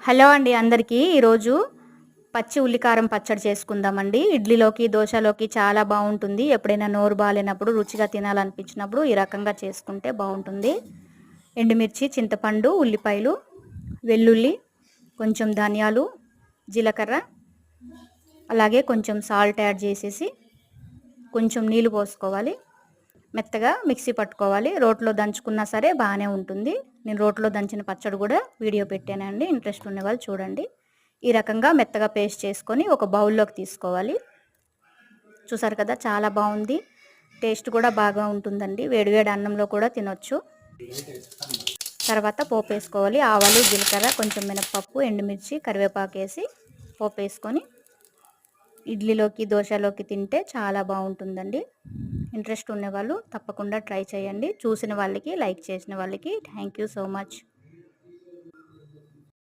Hello అండి అందరికీ. ఈరోజు పచ్చి ఉల్లికారం పచ్చడి చేసుకుందామండి. ఇడ్లీలోకి, దోశలోకి చాలా బాగుంటుంది. ఎప్పుడైనా నోరు బాగాలేనప్పుడు, రుచిగా తినాలనిపించినప్పుడు ఈ రకంగా చేసుకుంటే బాగుంటుంది. ఎండుమిర్చి, చింతపండు, ఉల్లిపాయలు, వెల్లుల్లి, కొంచెం ధనియాలు, జీలకర్ర, అలాగే కొంచెం సాల్ట్ యాడ్ చేసేసి కొంచెం నీళ్ళు పోసుకోవాలి. మెత్తగా మిక్సీ పట్టుకోవాలి. రోట్లో దంచుకున్నా సరే బాగానే ఉంటుంది. నేను రోట్లో దంచిన పచ్చడి కూడా వీడియో పెట్టానండి, ఇంట్రెస్ట్ ఉన్న వాళ్ళు చూడండి. ఈ రకంగా మెత్తగా పేస్ట్ చేసుకొని ఒక బౌల్లోకి తీసుకోవాలి. చూసారు కదా, చాలా బాగుంది. టేస్ట్ కూడా బాగా ఉంటుందండి. వేడివేడి అన్నంలో కూడా తినొచ్చు. తర్వాత పోపు వేసుకోవాలి. ఆవాలు, జీలకర్ర, కొంచెం మినపప్పు, ఎండుమిర్చి, కరివేపాకు వేసి పోపు వేసుకొని ఇడ్లీలోకి, దోశలోకి తింటే చాలా బాగుంటుందండి. ఇంట్రెస్ట్ ఉన్నవాళ్ళు తప్పకుండా ట్రై చేయండి. చూసిన వాళ్ళకి, లైక్ చేసిన వాళ్ళకి థ్యాంక్ యూ సో మచ్.